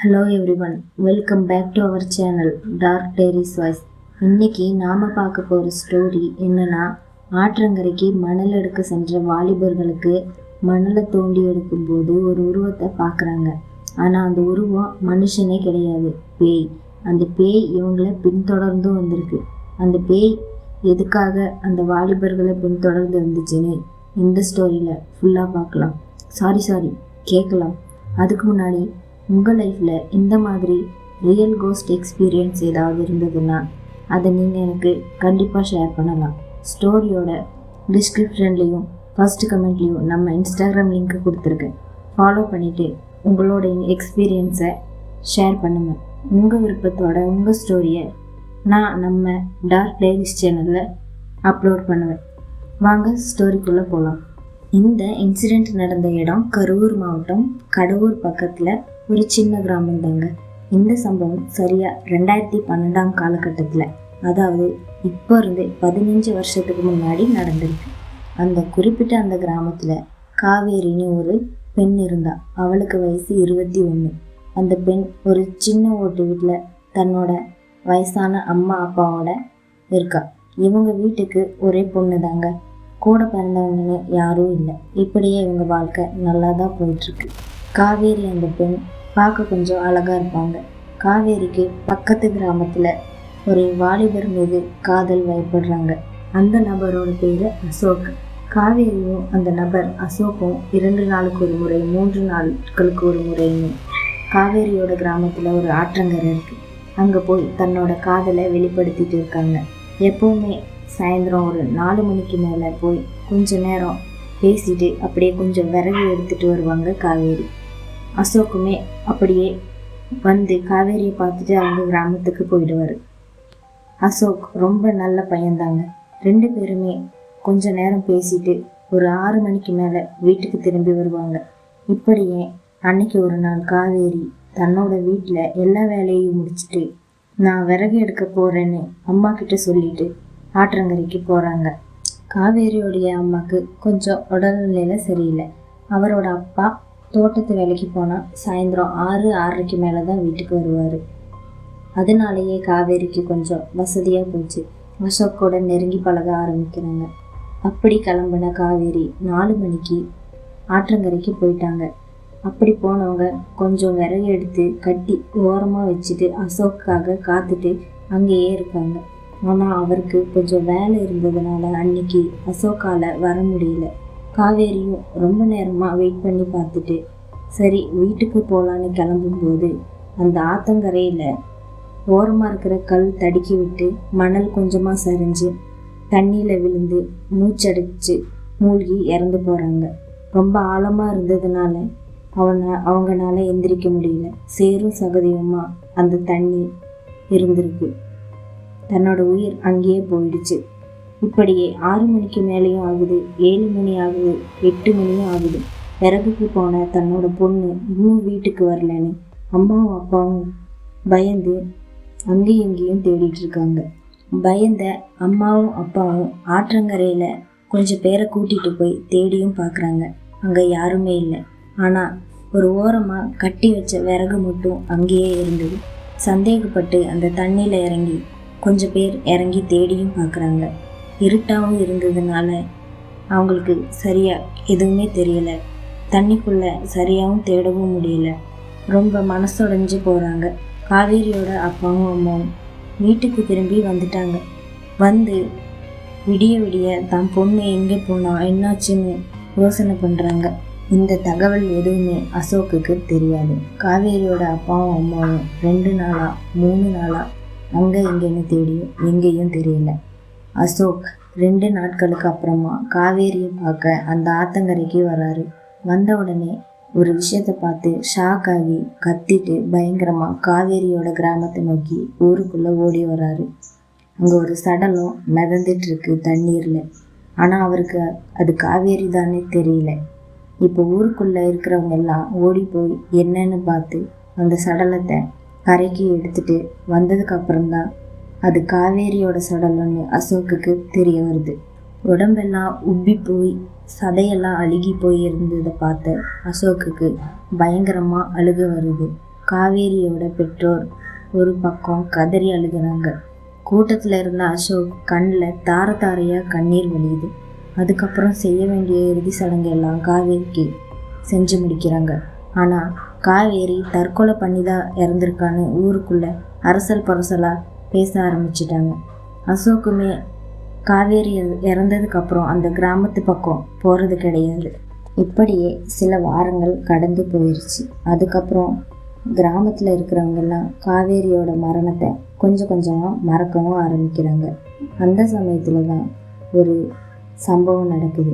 Hello everyone, welcome back to our channel dark diaries voice. இன்னைக்கு நாம் பார்க்க போகிற ஸ்டோரி என்னன்னா, ஆற்றங்கரைக்கு மணல் எடுக்க சென்ற வாலிபர்களுக்கு மணலை தோண்டி எடுக்கும்போது ஒரு உருவத்தை பார்க்குறாங்க. ஆனால் அந்த உருவம் மனுஷனே கிடையாது, பேய். அந்த பேய் இவங்களை பின்தொடர்ந்தும் வந்திருக்கு. அந்த பேய் எதுக்காக அந்த வாலிபர்களை பின்தொடர்ந்து வந்துச்சுன்னு இந்த ஸ்டோரியில் ஃபுல்லாக பார்க்கலாம். சாரி கேட்கலாம். அதுக்கு முன்னாடி உங்கள் லைஃப்பில் இந்த மாதிரி ரியல் கோஸ்ட் எக்ஸ்பீரியன்ஸ் ஏதாவது இருந்ததுன்னா அதை நீங்கள் எனக்கு கண்டிப்பாக ஷேர் பண்ணலாம். ஸ்டோரியோட டிஸ்கிரிப்ஷன்லேயும் ஃபஸ்ட்டு கமெண்ட்லேயும் நம்ம இன்ஸ்டாகிராம் லிங்க்கு கொடுத்துருக்கேன். ஃபாலோ பண்ணிவிட்டு உங்களோட எக்ஸ்பீரியன்ஸை ஷேர் பண்ணுங்கள். உங்கள் விருப்பத்தோட உங்கள் ஸ்டோரியை நான் நம்ம டார்க் டைரிஸ் சேனலில் அப்லோட் பண்ணுவேன். வாங்க ஸ்டோரிக்குள்ளே போகலாம். இந்த இன்சிடெண்ட் நடந்த இடம் கரூர் மாவட்டம் கடவூர் பக்கத்தில் ஒரு சின்ன கிராமம் தாங்க. இந்த சம்பவம் சரியாக 2012 காலகட்டத்தில், அதாவது இப்போ இருந்து 15 வருஷத்துக்கு முன்னாடி நடந்திருக்கு. அந்த குறிப்பிட்ட அந்த கிராமத்தில் காவேரின்னு ஒரு பெண் இருந்தா. அவளுக்கு வயசு 21. அந்த பெண் ஒரு சின்ன ஓட்டு வீட்டில் தன்னோட வயசான அம்மா அப்பாவோட இருக்கா. இவங்க வீட்டுக்கு ஒரே பொண்ணு தாங்க. கூட பிறந்தவங்கன்னு யாரும் இல்லை. இப்படியே இவங்க வாழ்க்கை நல்லா தான் போயிட்டுருக்கு. காவேரி அந்த பெண் பார்க்க கொஞ்சம் அழகாக இருப்பாங்க. காவேரிக்கு பக்கத்து கிராமத்தில் ஒரு வாலிபர் மீது காதல் வயப்படுறாங்க. அந்த நபரோட பேர் அசோக். காவேரியும் அந்த நபர் அசோக்கும் 2 நாளுக்கு ஒரு முறை 3 நாட்களுக்கு ஒரு முறைன்னு காவேரியோட கிராமத்தில் ஒரு ஆற்றங்கரை இருக்குது. அங்கே போய் தன்னோட காதலை வெளிப்படுத்திட்டு இருக்காங்க. எப்போவுமே சாயந்தரம் ஒரு 4 மணிக்கு மேலே போய் கொஞ்ச நேரம் பேசிட்டு அப்படியே கொஞ்சம் விறகு எடுத்துகிட்டு வருவாங்க காவேரி. அசோக்குமே அப்படியே வந்து காவேரியை பார்த்துட்டு அவங்க கிராமத்துக்கு போயிடுவார். அசோக் ரொம்ப நல்ல பையன்தாங்க. 2 பேருமே கொஞ்ச நேரம் பேசிட்டு ஒரு 6 மணிக்கு மேலே வீட்டுக்கு திரும்பி வருவாங்க. இப்படியே அன்னைக்கு ஒரு நாள் காவேரி தன்னோட வீட்டில் எல்லா வேலையும் முடிச்சுட்டு நான் விறகு எடுக்க போகிறேன்னு அம்மா கிட்ட சொல்லிட்டு ஆற்றங்கரைக்கு போகிறாங்க. காவேரியோடைய அம்மாவுக்கு கொஞ்சம் உடல்நிலையில் சரியில்லை. அவரோட அப்பா தோட்டத்து வேலைக்கு போனால் சாயந்தரம் 6-6:30 மேலே தான் வீட்டுக்கு வருவார். அதனாலேயே காவேரிக்கு கொஞ்சம் வசதியாக போச்சு. அசோக்கோட நெருங்கி பழக ஆரம்பிக்கிறாங்க. அப்படி கிளம்புன காவேரி 4 மணிக்கு ஆற்றங்கரைக்கு போயிட்டாங்க. அப்படி போனவங்க கொஞ்சம் விறகு எடுத்து கட்டி ஓரமாக வச்சுட்டு அசோக்காக காத்துட்டு அங்கேயே இருக்காங்க. ஆனால் அவருக்கு கொஞ்சம் வேலை இருந்ததுனால அன்னைக்கு அசோக்கால் வர முடியல. காவேரியும் ரொம்ப நேரமாக வெயிட் பண்ணி பார்த்துட்டு சரி வீட்டுக்கு போகலான்னு கிளம்பும்போது அந்த ஆத்தங்கரையில் ஓரமாக இருக்கிற கல் தடுக்கி விட்டு மணல் கொஞ்சமாக சரிஞ்சு தண்ணியில் விழுந்து மூச்சடைச்சு மூழ்கி இறந்து போகிறாங்க. ரொம்ப ஆழமாக இருந்ததுனால அவங்களால எந்திரிக்க முடியல. சேரும் சகதியுமாக அந்த தண்ணி இருந்திருக்கு. தன்னோட உயிர் அங்கேயே போயிடுச்சு. இப்படியே 6 மணிக்கு மேலேயும் ஆகுது, 7 மணி ஆகுது, 8 மணியும் ஆகுது. விறகுக்கு போன தன்னோட பொண்ணு இன்னும் வீட்டுக்கு வரலன்னு அம்மாவும் அப்பாவும் பயந்து அங்கேயும் இங்கேயும் தேடிட்டு இருக்காங்க. பயந்த அம்மாவும் அப்பாவும் ஆற்றங்கரையில் கொஞ்சம் பேரை கூட்டிகிட்டு போய் தேடியும் பார்க்குறாங்க. அங்கே யாருமே இல்லை. ஆனால் ஒரு ஓரமாக கட்டி வச்ச விறகு மட்டும் அங்கேயே இருந்தது. சந்தேகப்பட்டு அந்த தண்ணியில் இறங்கி கொஞ்சம் பேர் இறங்கி தேடியும் பார்க்குறாங்க. இருட்டாகவும் இருந்ததுனால அவங்களுக்கு சரியாக எதுவுமே தெரியலை. தண்ணிக்குள்ளே சரியாகவும் தேடவும் முடியல. ரொம்ப மனசுடைஞ்சு போகிறாங்க. காவேரியோட அப்பாவும் அம்மாவும் வீட்டுக்கு திரும்பி வந்துட்டாங்க. வந்து விடிய விடிய தான் பொண்ணு எங்கே போனா என்னாச்சுன்னு யோசனை பண்ணுறாங்க. இந்த தகவல் எதுவுமே அசோக்குக்கு தெரியாது. காவேரியோட அப்பாவும் அம்மாவும் 2 நாளாக 3 நாளாக அங்கே இங்கேன்னு தேடியும் எங்கேயும் தெரியல. அசோக் 2 நாட்களுக்கு அப்புறமா காவேரியை பார்க்க அந்த ஆத்தங்கரைக்கு வராரு. வந்த உடனே ஒரு விஷயத்தை பார்த்து ஷாக் ஆகி கத்திட்டு பயங்கரமாக காவேரியோட கிராமத்தை நோக்கி ஊருக்குள்ளே ஓடி வராரு. அங்கே ஒரு சடலம் மிதந்துட்டு இருக்கு தண்ணீரில். ஆனால் அவருக்கு அது காவேரி தானே தெரியல. இப்போ ஊருக்குள்ளே இருக்கிறவங்க எல்லாம் ஓடி போய் என்னன்னு பார்த்து அந்த சடலத்தை கரைக்கு எடுத்துட்டு வந்ததுக்கு அப்புறம்தான் அது காவேரியோட சடலம்னு அசோக்குக்கு தெரிய வருது. உடம்பெல்லாம் உப்பி போய் சதையெல்லாம் அழுகி போய் இருந்ததை பார்த்த அசோக்குக்கு பயங்கரமாக அழுக வருது. காவேரியோட பெற்றோர் ஒரு பக்கம் கதறி அழுகுறாங்க. கூட்டத்தில் இருந்த அசோக் கண்ணில் தார தாரையாக கண்ணீர் வலியுது. அதுக்கப்புறம் செய்ய வேண்டிய இறுதி சடங்கு எல்லாம் காவேரிக்கு செஞ்சு முடிக்கிறாங்க. ஆனால் காவேரி தற்கொலை பண்ணி தான் இறந்துருக்கான்னு ஊருக்குள்ளே அரசல் பரசலாக பேச ஆரம்பிச்சிட்டாங்க. அசோக்குமே காவேரி இறந்ததுக்கப்புறம் அந்த கிராமத்து பக்கம் போகிறது கிடையாது. இப்படியே சில வாரங்கள் கடந்து போயிடுச்சு. அதுக்கப்புறம் கிராமத்தில் இருக்கிறவங்கெல்லாம் காவேரியோட மரணத்தை கொஞ்சம் கொஞ்சமாக மறக்கவும் ஆரம்பிக்கிறாங்க. அந்த சமயத்தில் தான் ஒரு சம்பவம் நடக்குது.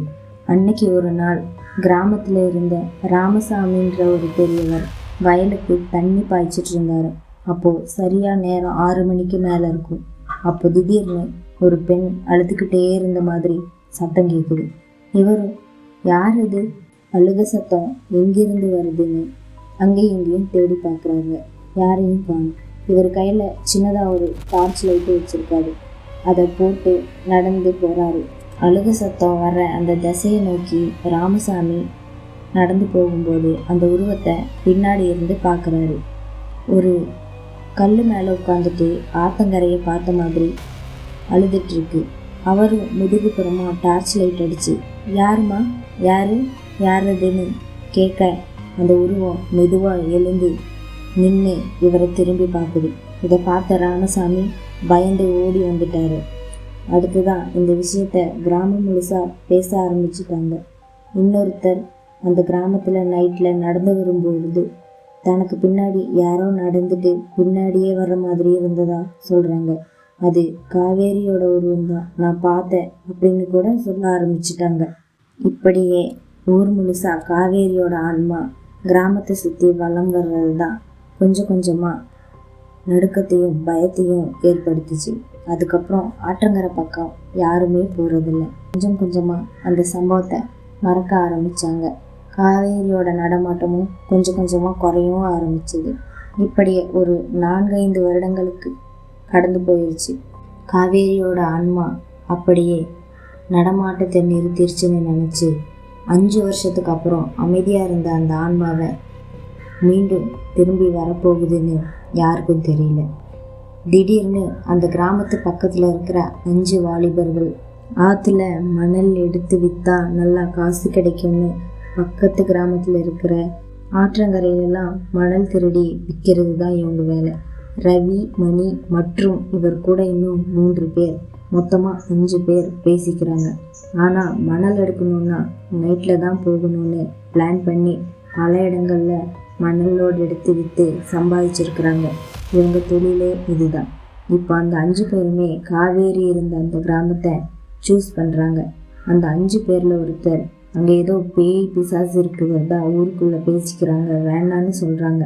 அன்னைக்கு ஒரு நாள் கிராமத்தில் இருந்த ராமசாமின்ற ஒரு பெரியவர் வயலுக்கு தண்ணி பாய்ச்சிட்டு இருந்தார். அப்போது சரியாக நேரம் 6 மணிக்கு மேலே இருக்கும். அப்போ திடீர்னு ஒரு பெண் அழுதுகிட்டே இருந்த மாதிரி சத்தம் கேட்குது. இவரும் யார் இது, அழுக சத்தம் எங்கிருந்து வருதுன்னு அங்கேயும் இங்கேயும் தேடி பார்க்குறாங்க. யாரையும் காணும். இவர் கையில் சின்னதாக ஒரு டார்ச் லைட்டு வச்சுருக்காரு. அதை போட்டு நடந்து போகிறாரு. அழுக சத்தம் வர அந்த திசையை நோக்கி ராமசாமி நடந்து போகும்போது அந்த உருவத்தை பின்னாடி இருந்து பார்க்குறாரு. ஒரு கல் மேலே உட்காந்துட்டு ஆத்தங்கரையை பார்த்த மாதிரி அழுதுட்டுருக்கு. அவரும் முதுகுப்புறமாக டார்ச் லைட் அடித்து யாருமா, யாருதுன்னு கேட்க அந்த உருவம் மெதுவாக எழுந்து நின்று இவரை திரும்பி பார்க்குது. இதை பார்த்த ராமசாமி பயந்து ஓடி வந்துட்டாரு. அடுத்துதான் இந்த விஷயத்த கிராமம் முழுசாக பேச ஆரம்பிச்சிட்டாங்க. இன்னொருத்தர் அந்த கிராமத்தில் நைட்டில் நடந்து வரும்பொழுது தனக்கு பின்னாடி யாரோ நடந்துட்டு பின்னாடியே வர்ற மாதிரி இருந்ததா சொல்கிறாங்க. அது காவேரியோட உருவம்தான், நான் பார்த்தேன் அப்படின்னு கூட சொல்ல ஆரம்பிச்சிட்டாங்க. இப்படியே ஊர் முழுசாக காவேரியோட ஆன்மா கிராமத்தை சுற்றி வலம் வர்றது தான் கொஞ்சம் கொஞ்சமாக நடுக்கத்தையும் பயத்தையும் ஏற்படுத்துச்சு. அதுக்கப்புறம் ஆற்றங்கரை பக்கம் யாருமே போகிறதில்ல. கொஞ்சம் கொஞ்சமாக அந்த சம்பவத்தை மறக்க ஆரம்பித்தாங்க. காவேரியோட நடமாட்டமும் கொஞ்சம் கொஞ்சமாக குறையவும் ஆரம்பிச்சுது. இப்படியே ஒரு 4-5 வருடங்களுக்கு கடந்து போயிடுச்சு. காவேரியோட ஆன்மா அப்படியே நடமாட்டத்தை நிறுத்திடுச்சுன்னு நினச்சி 5 வருஷத்துக்கு அப்புறம் அமைதியாக இருந்த அந்த ஆன்மாவை மீண்டும் திரும்பி வரப்போகுதுன்னு யாருக்கும் தெரியல. திடீர்னு அந்த கிராமத்து பக்கத்தில் இருக்கிற 5 வாலிபர்கள் ஆற்றுல மணல் எடுத்து விற்றா நல்லா காசு கிடைக்கும்னு பக்கத்து கிராமத்தில் இருக்கிற ஆற்றங்கரையிலெல்லாம் மணல் திருடி விற்கிறது தான் இவங்க வேலை. ரவி, மணி மற்றும் இவர் கூட இன்னும் 3 பேர், மொத்தமாக 5 பேர் பேசிக்கிறாங்க. ஆனால் மணல் எடுக்கணுன்னா நைட்டில் தான் போகணும்னு பிளான் பண்ணி பல இடங்களில் மணலோடு எடுத்து விற்று சம்பாதிச்சிருக்கிறாங்க. இவங்க தொழிலே இதுதான். இப்போ அந்த 5 பேருமே காவேரி இருந்த அந்த கிராமத்தை சூஸ் பண்ணுறாங்க. அந்த 5 பேரில் ஒருத்தர் அங்கே ஏதோ பேய் பிசாசு இருக்குது, அதான் ஊருக்குள்ளே பேசிக்கிறாங்க, வேண்டான்னு சொல்கிறாங்க.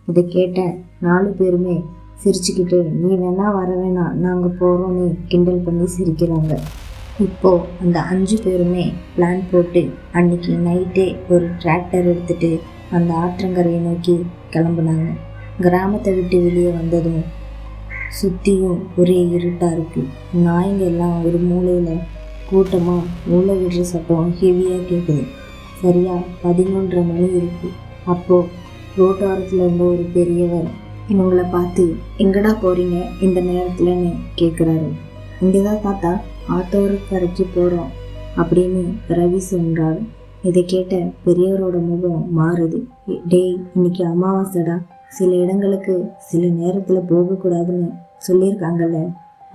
இதை கேட்ட 4 பேருமே சிரிச்சுக்கிட்டு நீ வேணா வர வேணாம், நாங்கள் போகிறோன்னு கிண்டல் பண்ணி சிரிக்கிறாங்க. இப்போது அந்த 5 பேருமே பிளான் போட்டு அன்னைக்கு நைட்டே ஒரு டிராக்டர் எடுத்துகிட்டு அந்த ஆற்றங்கரையை நோக்கி கிளம்புனாங்க. கிராமத்தை விட்டு வெளியே வந்ததும் சுற்றியும் ஒரே இருட்டாக இருக்குது. நாய்ங்க எல்லாம் ஒரு மூலையில் கூட்டமாக மூளை விடுற சத்தம் ஹெவியாக கேட்குது. சரியாக 11:30 மணி இருக்குது. அப்போது ரோட்டோரத்தில் இருந்த ஒரு பெரியவர் இவங்களை பார்த்து எங்கடா போகிறீங்க இந்த நேரத்தில்னு கேட்குறாரு. இங்கே தான் தாத்தா ஆத்தோரக்கரைக்கு போகிறோம் அப்படின்னு ரவி சொல்கிறாரு. இதை கேட்ட பெரியவரோட முகம் மாறுது. டேய், இன்னைக்கு அமாவாசைடா, சில இடங்களுக்கு சில நேரத்தில் போகக்கூடாதுன்னு சொல்லியிருக்காங்கல்ல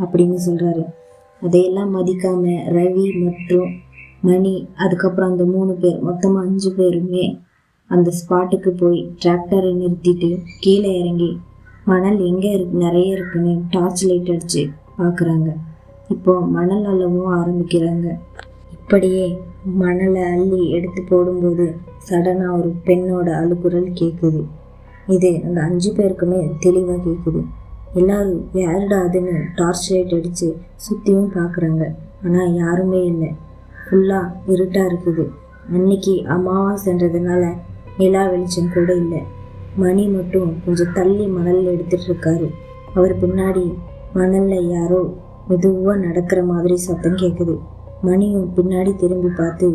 அப்படின்னு சொல்கிறாரு. அதையெல்லாம் மதிக்காம ரவி மற்றும் மணி அதுக்கப்புறம் அந்த 3 பேர் மொத்தமாக 5 பேருமே அந்த ஸ்பாட்டுக்கு போய் டிராக்டரை நிறுத்திட்டு கீழே இறங்கி மணல் எங்கே நிறைய இருக்குன்னு டார்ச் லைட் அடித்து பார்க்குறாங்க. இப்போ மணல் அள்ளவும் ஆரம்பிக்கிறாங்க. இப்படியே மணலை அள்ளி எடுத்து போடும்போது சடனாக ஒரு பெண்ணோட அழுகுரல் கேட்குது. இது அந்த 5 பேருக்குமே தெளிவாக கேட்குது. எல்லாரும் யாருடா அதுன்னு டார்ச் லைட் அடித்து சுற்றியும் பார்க்குறாங்க. ஆனால் யாருமே இல்லை. ஃபுல்லாக இருட்டாக இருக்குது. அன்னைக்கு அமாவாசைன்றதுனால நிலா வெளிச்சம் கூட இல்லை. மணி மட்டும் கொஞ்சம் தள்ளி மணல் எடுத்துகிட்டு இருக்காரு. அவர் பின்னாடி மணலில் யாரோ மெதுவாக நடக்கிற மாதிரி சத்தம் கேட்குது. மணியும் பின்னாடி திரும்பி பார்த்து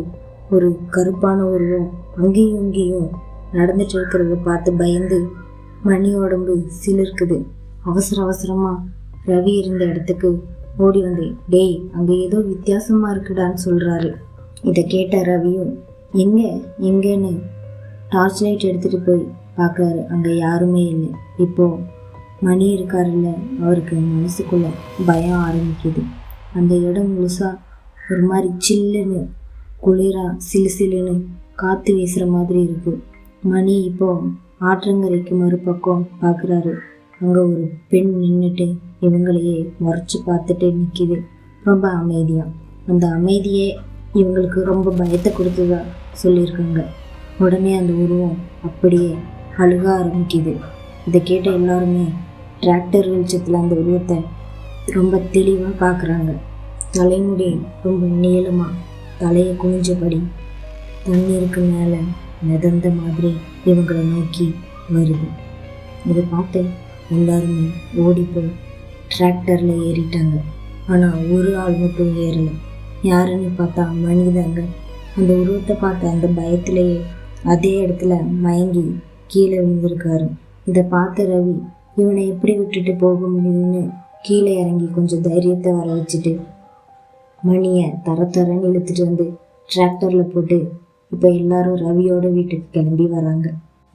ஒரு கருப்பான உருவம் அங்கேயும் இங்கேயும் நடந்துட்டு இருக்கிறத பார்த்து பயந்து மணி உடம்பு சிலிர்க்குது. அவசர அவசரமா ரவி இருந்த இடத்துக்கு ஓடி வந்து, டேய் அங்கே ஏதோ வித்தியாசமா இருக்குடான்னு சொல்றாரு. இதை கேட்ட ரவியும் எங்க எங்கன்னு டார்ச் லைட் எடுத்துட்டு போய் பார்க்குறாரு. அங்கே யாருமே இல்லை. இப்போ மணி இருக்காருல்ல, அவருக்கு மனசுக்குள்ள பயம் ஆரம்பிக்குது. அந்த இடம் முழுசா ஒரு மாதிரி சில்லுன்னு குளிரா சிலுன்னு காற்று வீசுகிற மாதிரி இருக்கு. மணி இப்போ ஆற்றங்கரைக்கு மறுபக்கம் பார்க்குறாரு. அங்கே ஒரு பெண் நின்றுட்டு இவங்களையே முறைச்சி பார்த்துட்டு நிற்கிது, ரொம்ப அமைதியாக. அந்த அமைதியே இவங்களுக்கு ரொம்ப பயத்தை கொடுத்ததா சொல்லியிருக்காங்க. உடனே அந்த உருவம் அப்படியே அழுக ஆரம்பிக்குது. இதை கேட்ட எல்லாருமே டிராக்டர் வெளிச்சத்தில் அந்த உருவத்தை ரொம்ப தெளிவாக பார்க்குறாங்க. தலைமுடி ரொம்ப நீளமாக தலையை குனிஞ்சபடி தண்ணீருக்கு மேலே மிதந்த மாதிரி இவங்களை நோக்கி வருது. இதை பார்த்து எல்லாருமே ஓடி போய் டிராக்டரில் ஏறிட்டாங்க. ஆனால் ஒரு ஆள் மட்டும் ஏறலை. யாருன்னு பார்த்தா மனிதாங்க. அந்த உருவத்தை பார்த்த அந்த பயத்திலேயே அதே இடத்துல மயங்கி கீழே விழுந்திருக்காரு. இதை பார்த்த ரவி இவனை எப்படி விட்டுட்டு போக முடியும்னு கீழே இறங்கி கொஞ்சம் தைரியத்தை வர வச்சுட்டு மணியை தரன்னு இழுத்துட்டு வந்து டிராக்டரில் போட்டு இப்போ எல்லாரும் ரவியோட வீட்டுக்கு கிளம்பி வராங்க.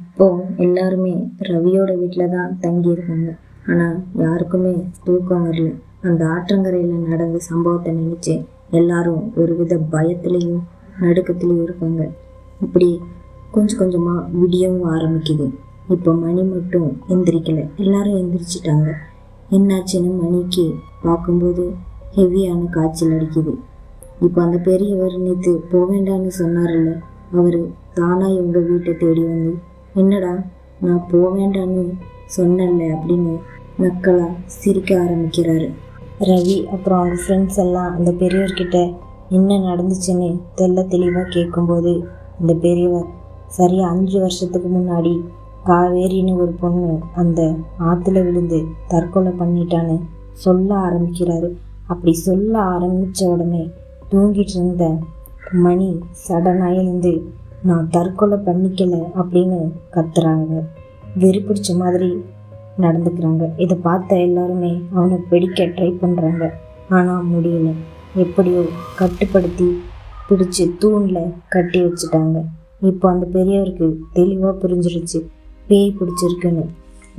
இப்போ எல்லாருமே ரவியோட வீட்டில் தான் தங்கியிருக்காங்க. ஆனால் யாருக்குமே தூக்கம் வரல. அந்த ஆற்றங்கரையில் நடந்த சம்பவத்தை நினச்சி எல்லாரும் ஒரு வித பயத்துலேயும் நடுக்கத்துலேயும் இருக்காங்க. இப்படி கொஞ்சம் கொஞ்சமாக விடியவும் ஆரம்பிக்குது. இப்போ மணி மட்டும் எந்திரிக்கலை. எல்லாரும் எந்திரிச்சிட்டாங்க. என்னாச்சுன்னு மணிக்கு பார்க்கும்போது ஹெவியான காய்ச்சல் அடிக்குது. இப்போ அந்த பெரியவர் நேற்று போவேண்டான்னு சொன்னார்ல, அவர் தானாக இவங்க வீட்டை தேடி வந்து, என்னடா நான் போவேண்டான்னு சொன்னேன்ல அப்படின்னு நக்கலாக சிரிக்க ஆரம்பிக்கிறாரு. ரவி அப்புறம் அவங்க ஃப்ரெண்ட்ஸ் எல்லாம் அந்த பெரியவர்கிட்ட என்ன நடந்துச்சுன்னு தெளிவாக கேட்கும்போது அந்த பெரியவர் சரியாக 5 வருஷத்துக்கு முன்னாடி காவேரின்னு ஒரு பொண்ணு அந்த ஆற்றுல விழுந்து தற்கொலை பண்ணிட்டான்னு சொல்ல ஆரம்பிக்கிறாரு. அப்படி சொல்ல ஆரம்பித்த உடனே தூங்கிட்டு இருந்த மணி சடனாக எழுந்து நான் தற்கொலை பண்ணிக்கலை அப்படின்னு கத்துறாங்க. வெறி பிடிச்ச மாதிரி நடந்துக்கிறாங்க. இதை பார்த்த எல்லாருமே அவனை பிடிக்க ட்ரை பண்ணுறாங்க. ஆனால் முடியல. எப்படியோ கட்டுப்படுத்தி பிடிச்சி தூணில் கட்டி வச்சுட்டாங்க. இப்போ அந்த பெரியவருக்கு தெளிவாக புரிஞ்சிருச்சு பேய் பிடிச்சிருக்குன்னு.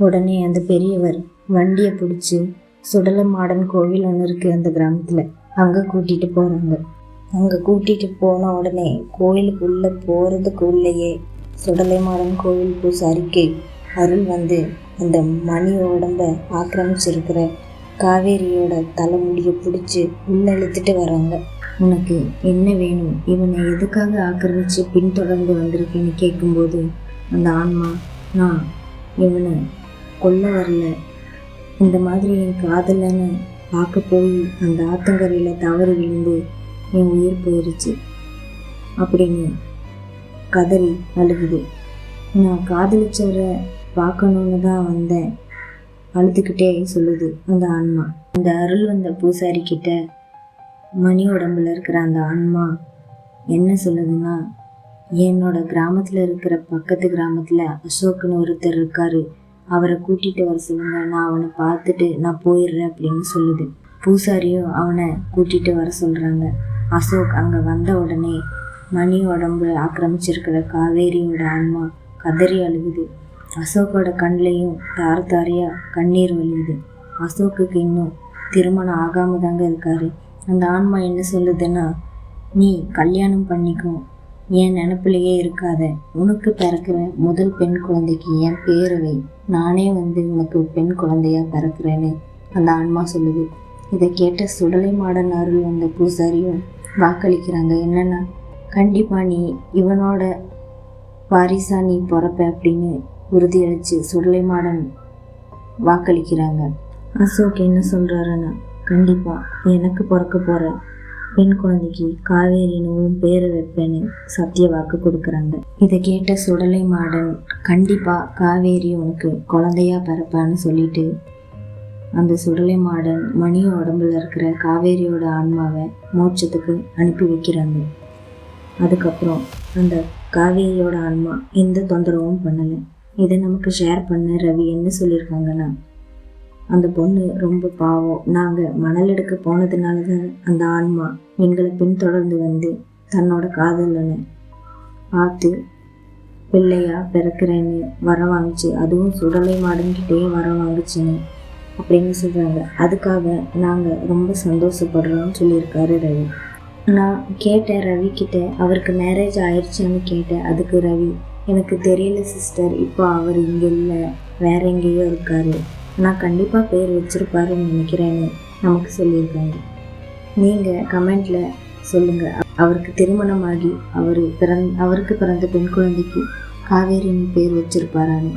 உடனே அந்த பெரியவர் வண்டியை பிடிச்சி சுடலமாடன் கோவில் ஒன்று இருக்குது அந்த கிராமத்தில், அங்கே கூட்டிகிட்டு போகிறாங்க. அங்கே கூட்டிகிட்டு போன உடனே கோயிலுக்குள்ளே போகிறதுக்குள்ளேயே சுடலைமாடன் கோவில் பூசாரிக்கு அருள் வந்து அந்த மணி உடம்ப ஆக்கிரமிச்சிருக்கிற காவேரியோட தலைமுடியை பிடிச்சி உள்ள இழுத்துட்டு வராங்க. உனக்கு என்ன வேணும், இவனை எதுக்காக ஆக்கிரமித்து பின்தொடர்ந்து வந்திருக்கேன்னு கேட்கும்போது அந்த ஆன்மா, நான் இவனை கொல்ல வரல, இந்த மாதிரி என் காதலன்னு பார்க்க போய் அந்த ஆத்தங்கரையில் தவறி விழுந்து என் உயிர் போயிடுச்சு அப்படின்னு கதறி அழுகுது. நான் காதலிச்சவரை பார்க்கணுன்னு தான் வந்தேன் அழுதுகிட்டே சொல்லுது அந்த ஆன்மா. அந்த அருள் வந்த பூசாரி கிட்ட மணி உடம்புல இருக்கிற அந்த ஆன்மா என்ன சொல்லுதுன்னா, என்னோட கிராமத்தில் இருக்கிற பக்கத்து கிராமத்தில் அசோக்குன்னு ஒருத்தர் இருக்காரு, அவரை கூட்டிகிட்டு வர சொல்லுங்க, நான் அவனை பார்த்துட்டு நான் போயிடுறேன் அப்படின்னு சொல்லுது. பூசாரியும் அவனை கூட்டிகிட்டு வர சொல்கிறாங்க. அசோக் அங்கே வந்த உடனே மணி உடம்பு ஆக்கிரமிச்சிருக்கிற காவேரியோட ஆன்மா கதறி அழுகுது. அசோக்கோட கண்ணிலையும் தாரையாக கண்ணீர் வலியுது. அசோக்குக்கு இன்னும் திருமணம் ஆகாமல் தாங்க இருக்காரு. அந்த ஆன்மா என்ன சொல்லுதுன்னா, நீ கல்யாணம் பண்ணிக்கும், என் நினப்பிலேயே இருக்காத, உனக்கு பிறக்கிற முதல் பெண் குழந்தைக்கு என் பேரை வை, நானே வந்து உனக்கு பெண் குழந்தையாக பிறக்கிறேன்னு அந்த ஆன்மா சொல்லுது. இதை கேட்ட சுடலைமாடன் அருள் வந்த பூசாரியும் வாக்களிக்கிறாங்க. என்னென்னா, கண்டிப்பாக நீ இவனோட வாரிசா நீ பிறப்ப அப்படின்னு உறுதியளித்து சுடலைமாடன் வாக்களிக்கிறாங்க. அசோக் என்ன சொல்கிறாருன்னா, கண்டிப்பாக எனக்கு பிறக்க போகிற பெண் குழந்தைக்கு காவேரினும் பேரை வைப்பேன்னு சத்திய வாக்கு கொடுக்குறாங்க. இதை கேட்ட சுடலைமாடன் கண்டிப்பாக காவேரி உனக்கு குழந்தையா பிறப்பான்னு சொல்லிட்டு அந்த சுடலைமாடன் மணி உடம்புல இருக்கிற காவேரியோட ஆன்மாவை மோட்சத்துக்கு அனுப்பி வைக்கிறாங்க. அதுக்கப்புறம் அந்த காவேரியோட ஆன்மா எந்த தொந்தரவும் பண்ணலை. இதை நமக்கு ஷேர் பண்ண ரவி என்ன சொல்லியிருக்காங்கன்னா, அந்த பொண்ணு ரொம்ப பாவம், நாங்கள் மணல் எடுக்க போனதுனால தான் அந்த ஆன்மா எங்களை பின்தொடர்ந்து வந்து தன்னோட காதலனை பார்த்து பிள்ளையா பிறக்கிறேன்னு வர வாங்குச்சு, அதுவும் சுடலை மாடுங்கிட்டே வர வாங்குச்சுன்னு அப்படின்னு சொல்கிறாங்க. அதுக்காக நாங்கள் ரொம்ப சந்தோஷப்படுறோம்னு சொல்லியிருக்காரு ரவி. நான் கேட்டேன் ரவி கிட்ட, அவருக்கு மேரேஜ் ஆயிடுச்சான்னு கேட்டேன். அதுக்கு ரவி, எனக்கு தெரியல சிஸ்டர், இப்போ அவர் இங்கே இல்லை, வேற எங்கேயோ இருக்காரு, நான் கண்டிப்பாக பேர் வச்சிருப்பாருன்னு நினைக்கிறேன்னு நமக்கு சொல்லியிருக்காங்க. நீங்கள் கமெண்டில் சொல்லுங்கள், அவருக்கு திருமணமாகி அவருக்கு பிறந்த பெண் குழந்தைக்கு காவேரின்னு பேர் வச்சிருப்பாரான்னு.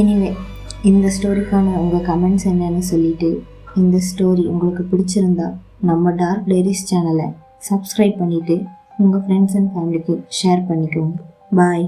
எனிவே, இந்த ஸ்டோரிக்கான உங்கள் கமெண்ட்ஸ் என்னன்னு சொல்லிட்டு, இந்த ஸ்டோரி உங்களுக்கு பிடிச்சிருந்தா நம்ம டார்க் டைரிஸ் சேனலை சப்ஸ்கிரைப் பண்ணிவிட்டு உங்கள் ஃப்ரெண்ட்ஸ் அண்ட் ஃபேமிலிக்கு ஷேர் பண்ணிக்கோங்க. பாய்.